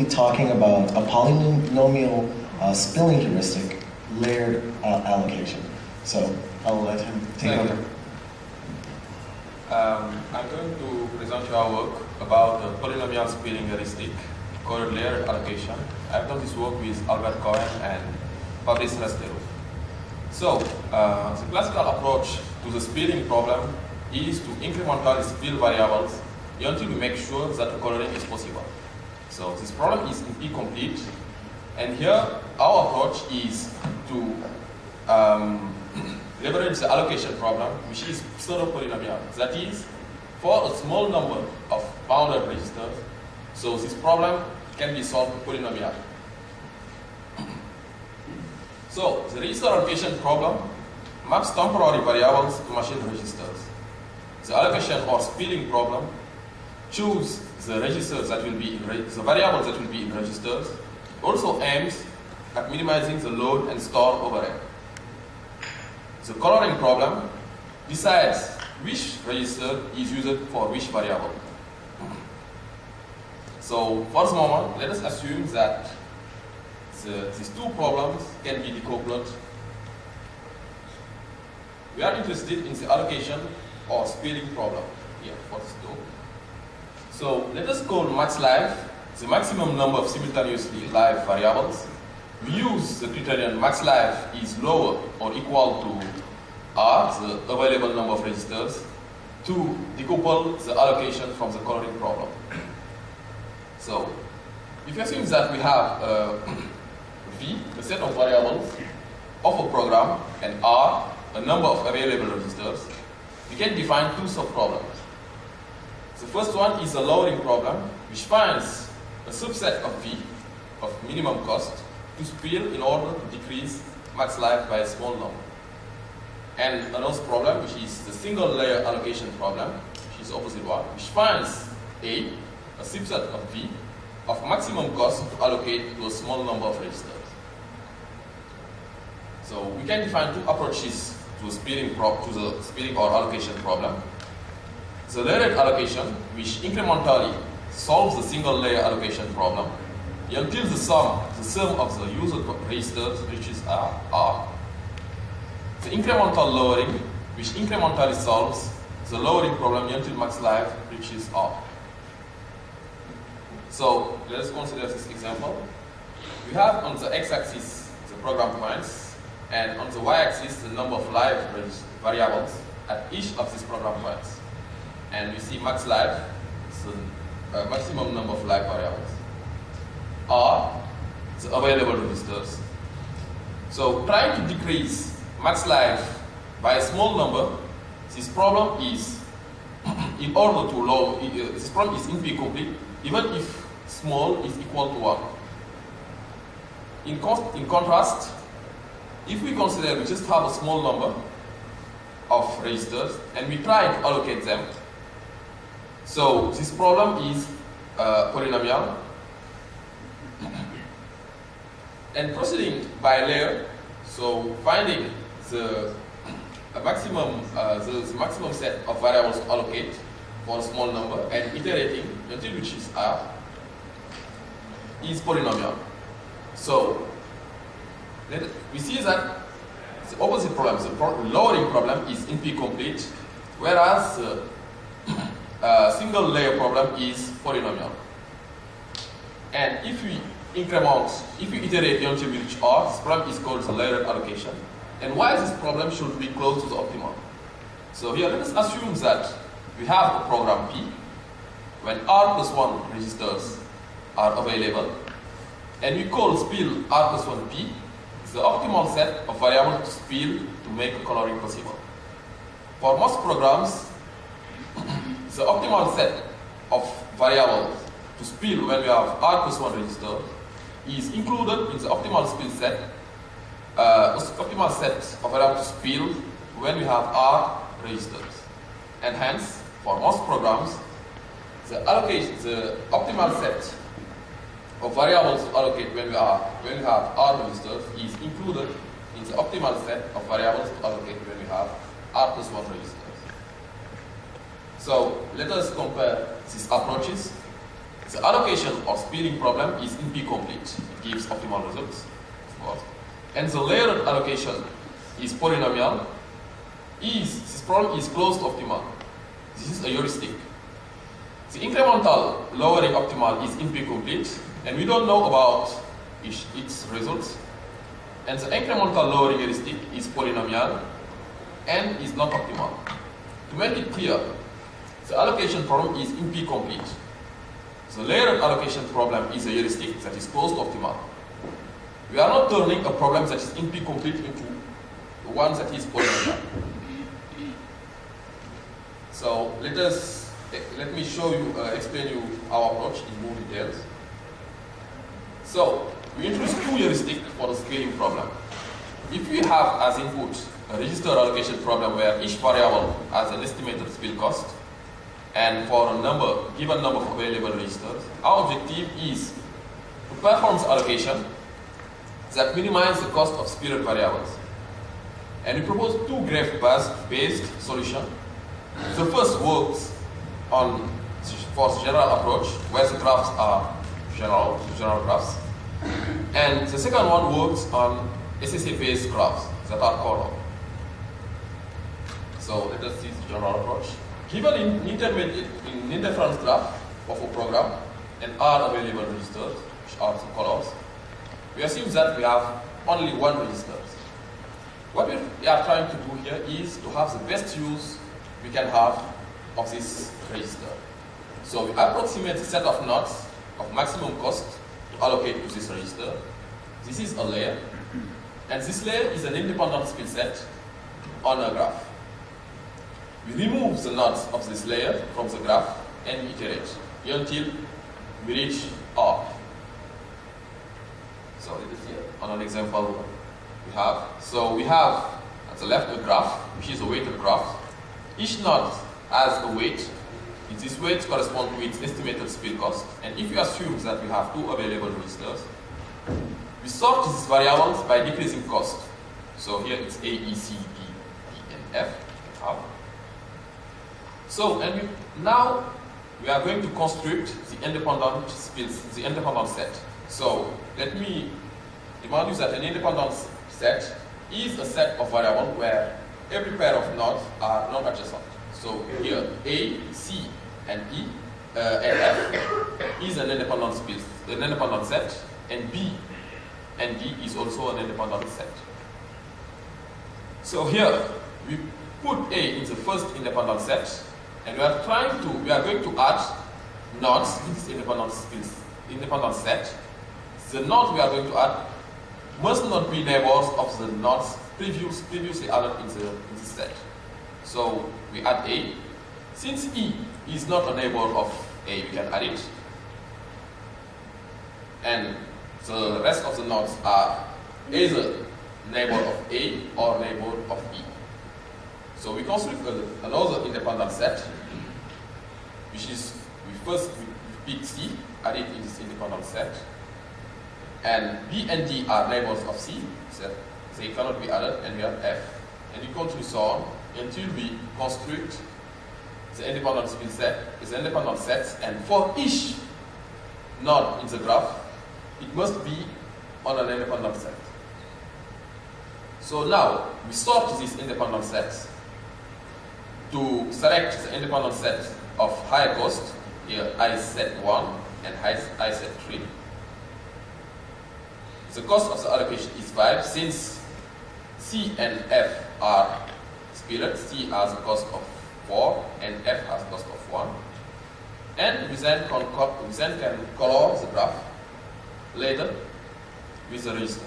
talking about a polynomial spilling heuristic, layered allocation. So I'll let him take over. I'm going to present you our work about the polynomial spilling heuristic called layered allocation. I've done this work with Albert Cohen and Fabrice Restero. So the classical approach to the spilling problem is to incrementally spill variables until we make sure that the coloring is possible. So this problem is incomplete, and here our approach is to leverage the allocation problem, which is pseudo-polynomial. That is, for a small number of bounded registers, so this problem can be solved polynomial. So the register allocation problem maps temporary variables to machine registers. The allocation or spilling problem choose the registers that will be in the variables that will be in registers. Also aims at minimizing the load and store overhead. The coloring problem decides which register is used for which variable. So for the moment, let us assume that these two problems can be decoupled. We are interested in the allocation or spilling problem here for this two. So let us call max live the maximum number of simultaneously live variables. We use the criterion max live is lower or equal to R, the available number of registers, to decouple the allocation from the coloring problem. So if you assume that we have V, a set of variables of a program, and R, a number of available registers, we can define two subproblems. The first one is a lowering problem, which finds a subset of V, of minimum cost, to spill in order to decrease max life by a small number. And another problem, which is the single layer allocation problem, which is the opposite one, which finds a subset of V, of maximum cost to allocate to a small number of registers. So we can define two approaches to the spilling or allocation problem. The layered allocation, which incrementally solves the single layer allocation problem until the sum of the user registers reaches R. The incremental lowering, which incrementally solves the lowering problem until max life reaches R. So let us consider this example. We have on the x-axis the program points, and on the y-axis the number of live variables at each of these program points. And we see max life, the maximum number of live variables. R, the available registers. So trying to decrease max life by a small number, this problem is, in order to low, this problem is incomplete, even if small is equal to 1. In contrast, if we consider we just have a small number of registers and we try to allocate them, so this problem is polynomial. And proceeding by layer, so finding the maximum set of variables to allocate for a small number and iterating until which is R is polynomial. So we see that the opposite problem, the lowering problem, is incomplete, whereas single layer problem is polynomial. And if we iterate until we reach R, this problem is called the layered allocation. And why this problem should be close to the optimal? So here let us assume that we have a program P when R plus 1 registers are available, and we call spill R plus 1 P the optimal set of variables to spill to make a coloring possible. For most programs, the optimal set of variables to spill when we have R plus 1 register is included in the optimal spill set, optimal set of variables to spill when we have R registers. And hence, for most programs, the optimal set of variables to allocate when we have R registers is included in the optimal set of variables to allocate when we have R plus 1 registers. So let us compare these approaches. The allocation or splitting problem is NP complete. It gives optimal results, of course. And the layered allocation is polynomial. This problem is close to optimal. This is a heuristic. The incremental lowering optimal is NP complete, and we don't know about its results. And the incremental lowering heuristic is polynomial and is not optimal. To make it clear, the allocation problem is NP complete. The layered allocation problem is a heuristic that is close to optimal. We are not turning a problem that is NP complete into one that is polynomial. So let me show you, explain you our approach in more details. So we introduce two heuristics for the scaling problem. If we have as input a register allocation problem where each variable has an estimated spill cost, and for a given number of available registers, our objective is to perform the allocation that minimizes the cost of spilled variables. And we propose two graph-based solutions. The first works for the general approach, where the graphs are general graphs. And the second one works on SSA-based graphs that are color. So let us see the general approach. Given an interference graph of a program and R available registers, which are the colors, we assume that we have only one register. What we are trying to do here is to have the best use we can have of this register. So we approximate the set of nodes of maximum cost to allocate to this register. This is a layer, and this layer is an independent spill set on a graph. We remove the nodes of this layer from the graph and iterate until we reach R. So it is here on an example we have. So we have at the left a graph, which is a weighted graph. Each node has a weight. This weight corresponds to its estimated spill cost. And if you assume that we have two available registers, we sort these variables by decreasing cost. So here it's A, E, C, D, E, and F. So, and now we are going to construct the independent spills, the independent set. So let me remind you that an independent set is a set of variables where every pair of nodes are non-adjacent. So here A, C, and E and F is an independent space, an independent set, and B and D is also an independent set. So here we put A in the first independent set, and we are going to add nodes in this independent set. The nodes we are going to add must not be neighbors of the nodes previously added in this set. So we add A. Since E is not a neighbor of A, we can add it. And the rest of the nodes are either neighbor of A or neighbor of E. So we construct another independent set, which is we pick C, add it in this independent set. And B and D are neighbors of C, so they cannot be added, and we have F. And we continue so on until we construct the independent spin set, the independent sets, and for each node in the graph, it must be on an independent set. So now we sort these independent sets to select the independent set of high cost, here I set 1 and I set 3. The cost of the allocation is 5 since C and F are split. C has a cost of 4 and F has a cost of 1. And we then can color the graph later with the registers.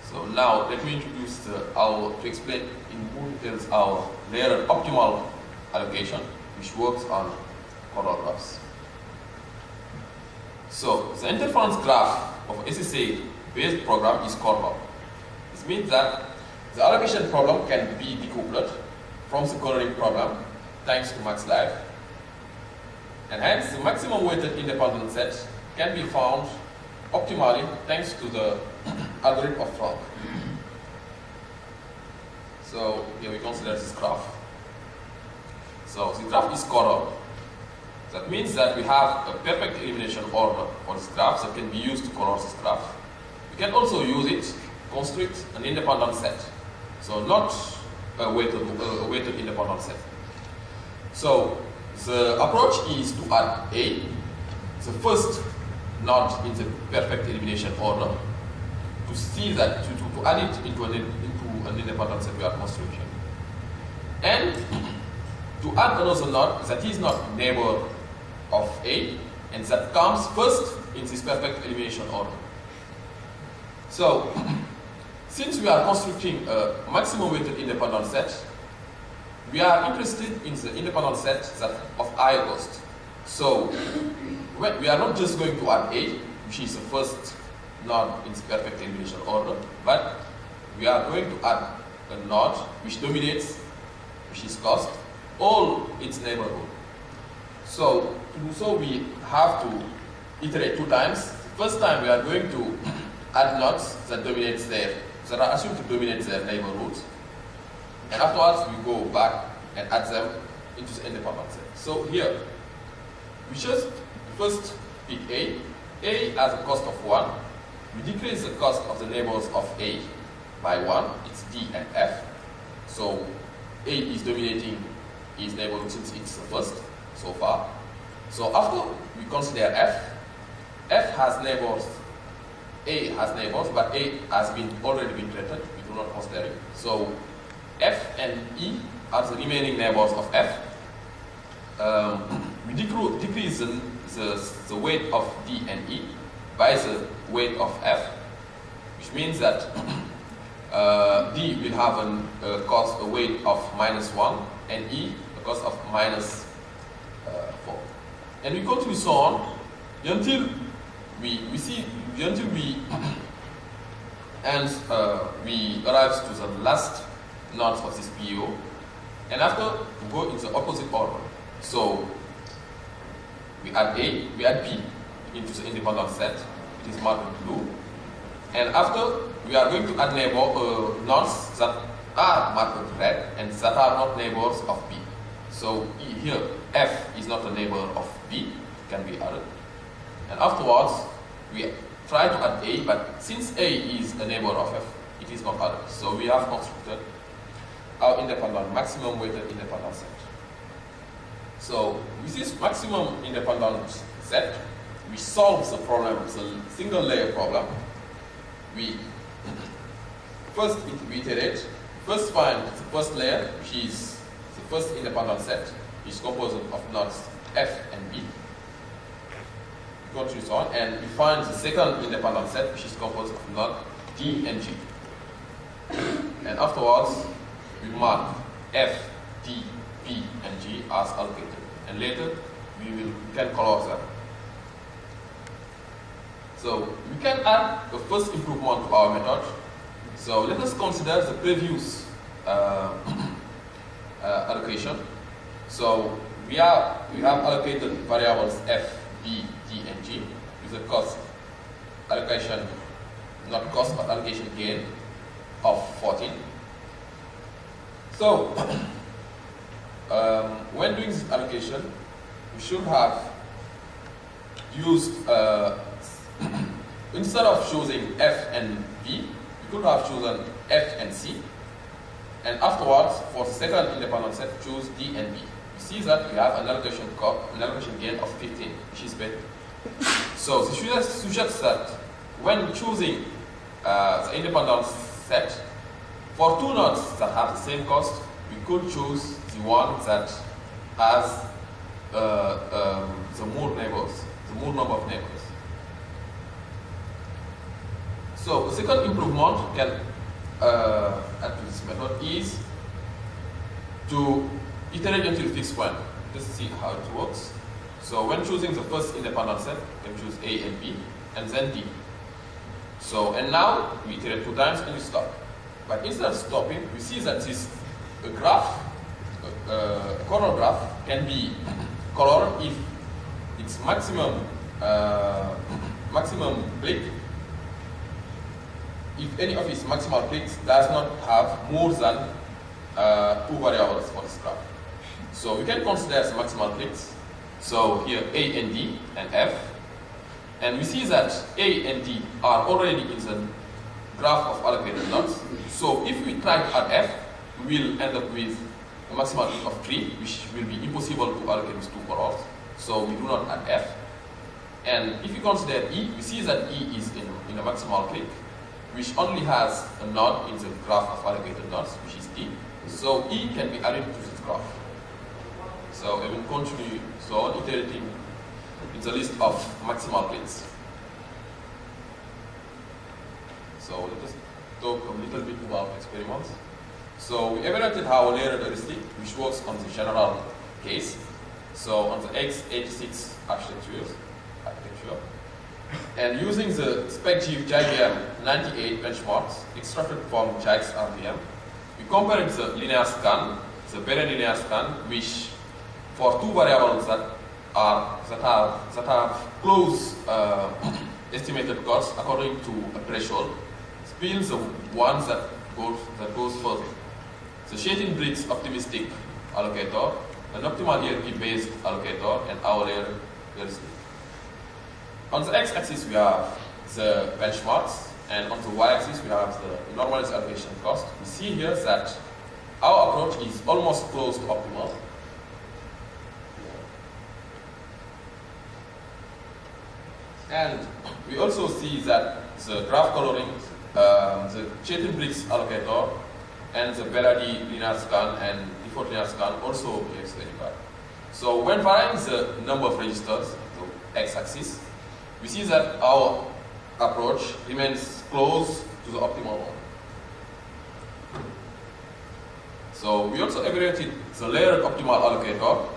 So now let me introduce to explain in more details our layered optimal allocation, which works on color graphs. So the interference graph of SSA-based program is color. This means that the allocation problem can be decoupled from the coloring problem thanks to max life, and hence the maximum weighted independent set can be found optimally thanks to the algorithm of Frank. So here we consider this graph. So the graph is colored. That means that we have a perfect elimination order for this graph that can be used to color this graph. We can also use it to construct an independent set. So not a weighted independent set. So the approach is to add A, the first node in the perfect elimination order, to see that to add it into an independent set we are constructing, and to add another node that is not neighbor of A and that comes first in this perfect elimination order. So since we are constructing a maximum weighted independent set, we are interested in the independent set that of high cost. So we are not just going to add A, which is the first node in the perfect elimination order, but we are going to add a node which dominates, which is cost, all its neighborhood. So to do so, we have to iterate 2 times. First time we are going to add nodes that are assumed to dominate their neighborhoods, and afterwards we go back and add them into the independent set. So here we just first pick A. A has a cost of 1. We decrease the cost of the neighbors of A by 1. It's D and F. So A is dominating its neighborhood since it's the first so far. So after we consider F, F has neighbors. A has neighbors, but A has already been treated. We do not consider it. So F and E are the remaining neighbors of F. We decrease the weight of D and E by the weight of F, which means that D will have a weight of -1, and E a cost of -4. And we continue so on until we arrive to the last nodes of this PO, and after we go in the opposite order. So we add A, we add B into the independent set. It is marked in blue, and after we are going to add nodes that are marked in red and that are not neighbors of B. So here F is not a neighbor of B, it can be added, and afterwards we try to add A, but since A is a neighbor of F, it is not added. So we have constructed our maximum weighted independent set. So with this maximum independent set, we solve the problem, the single layer problem. We first iterate, first find the first layer, which is the first independent set, which is composed of nodes F and B. We continue on, and we find the second independent set, which is composed of node D and G. And afterwards, we mark F, D, B, and G as allocated. And later, we can color them. So we can add the first improvement to our method. So let us consider the previous allocation. So we have allocated variables F, B, D, and G with a cost allocation, not cost, but allocation gain of 14. So when doing this allocation, we should have used instead of choosing F and B, we could have chosen F and C, and afterwards for the second independent set, choose D and B. You see that we have an allocation gain of 15, which is better. So this suggests that when choosing the independent set, for 2 nodes that have the same cost, we could choose the one that has the more number of neighbors. So the second improvement we can add to this method is to iterate until fixed point. Let's see how it works. So when choosing the first independent set, you can choose A and B, and then D. So, and now we iterate 2 times and we stop. But instead of stopping, we see that this graph, color graph, can be colored if its maximum click, if any of its maximal clicks does not have more than 2 variables for this graph. So we can consider as maximal clicks So here A and D and F. And we see that A and D are already in the graph of allocated nodes. So if we try to add F, we will end up with a maximal E of 3, which will be impossible to allocate with 2 cohorts. So we do not add F. And if you consider E, we see that E is in a maximal clique, which only has a node in the graph of allocated nodes, which is E. So E can be added to this graph. So I will continue so on iterating in the list of maximal cliques. So let us talk a little bit about experiments. So we evaluated how layered heuristic, which works on the general case. So on the x86 architecture, and using the SpecGIF JVM 98 benchmarks extracted from JAX RVM, we compared the linear scan, the Boolean linear scan, which for 2 variables that have close estimated costs according to a threshold, spills the ones that goes further. The shading bricks optimistic allocator, an optimal ERP based allocator, and our layer heuristic. On the x-axis we have the benchmarks, and on the y-axis we have the normalized allocation cost. We see here that our approach is almost close to optimal. And we also see that the graph coloring, the shading bricks allocator, and the Bellady linear scan and default linear scan also behaves very bad. So when varying the number of registers, the x-axis, we see that our approach remains close to the optimal one. So we also evaluated the layered optimal allocator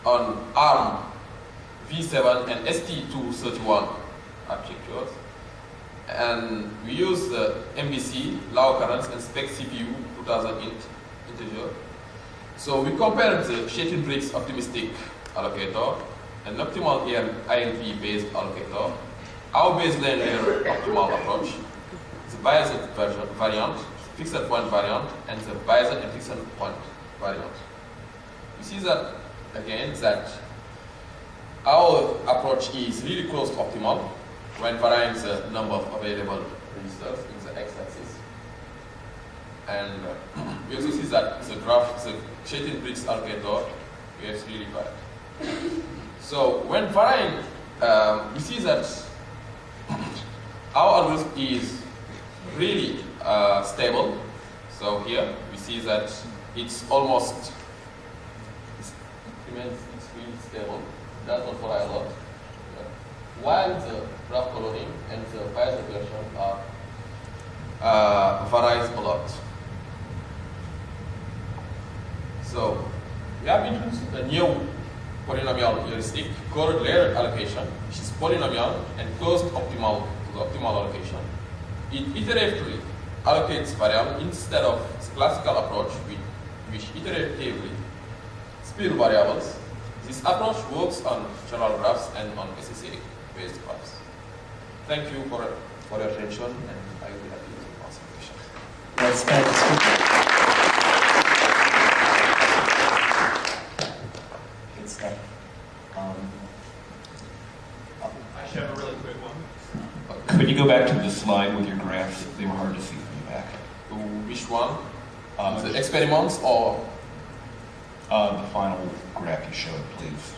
on ARM V7 and ST231 architectures. And we use the MBC, low occurrence, and spec CPU 2000 int integer. So we compared the shading bricks optimistic allocator and optimal INV based allocator, our baseline layer optimal approach, the biased variant, fixed point variant, and the biased and fixed point variant. We see that again that our approach is really close to optimal when varying the number of available registers in the x-axis. And we also see that the graph, the shading bricks allocator, is really bad. So when varying, we see that our algorithm is really stable. So here we see that it's almost, it's really stable. It does not vary a lot. While the graph coloring and the biased version varies a lot. So we have introduced a new polynomial heuristic called layered allocation, which is polynomial and close to the optimal allocation. It iteratively allocates variables instead of the classical approach, which iteratively spill variables. This approach works on general graphs and on SSA-based graphs. Thank you for your attention, and I will be happy to answer questions. Yes, good stuff. I should have a really quick one. Could you go back to the slide with your graphs? They were hard to see from the back. Which one? The experiments or? The final graph you showed, please.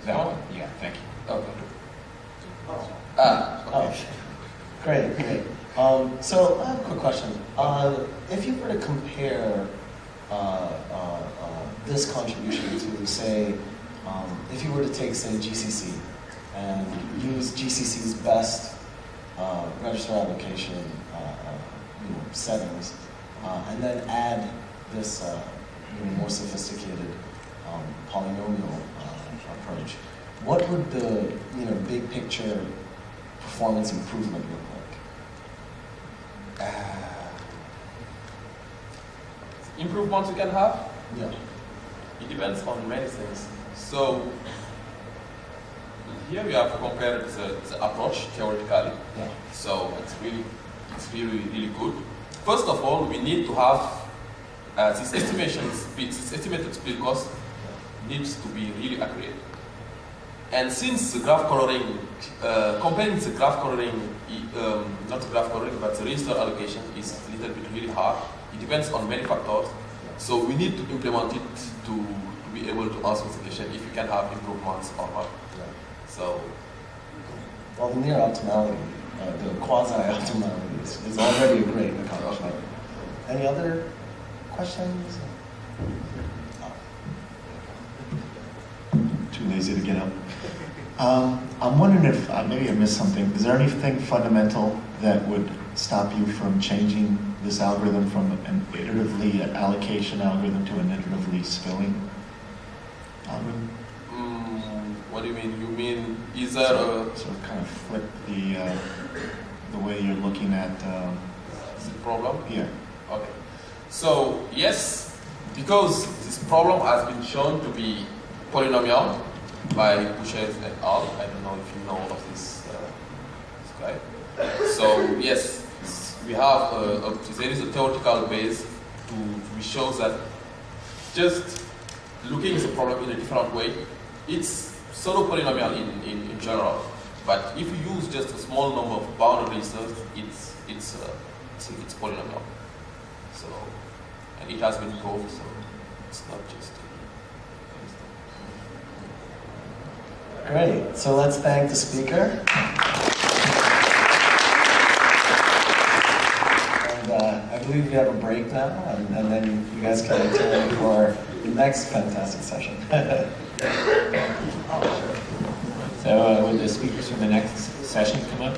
That one? Yeah, thank you. Okay. Okay. Great. So I have a quick question. If you were to compare this contribution to, say, if you were to take, say, GCC and use GCC's best register allocation settings, and then add this more sophisticated polynomial approach, what would the big picture performance improvement look like? Improvements you can have? Yeah. It depends on many things. So here we have compared the approach theoretically. Yeah. So it's really really good. First of all, we need to have this estimated speed cost needs to be really accurate. And since the graph coloring, comparing the graph coloring, not the graph coloring, but the register allocation is a little bit really hard. It depends on many factors. So we need to implement it to be able to answer the question if you can have improvements or not. So, well, the near optimality, the quasi-optimality is already a great accomplishment. Any other questions? Too lazy to get up. I'm wondering if maybe I missed something. Is there anything fundamental that would stop you from changing this algorithm from an iteratively allocation algorithm to an iteratively spilling algorithm? What do you mean? You mean is there so kind of flip the way you're looking at the problem? Yeah. Okay. So yes, because this problem has been shown to be polynomial by Bouchet et al. I don't know if you know of this guy. So yes, we have there is a theoretical base to show that just looking at the problem in a different way, it's pseudo polynomial in general. But if you use just a small number of boundary registers, it's polynomial. So, and it has been proved, so it's not just. Great. So let's thank the speaker. And I believe we have a break now, and then you guys can return for the next fantastic session. So would the speakers from the next session come up?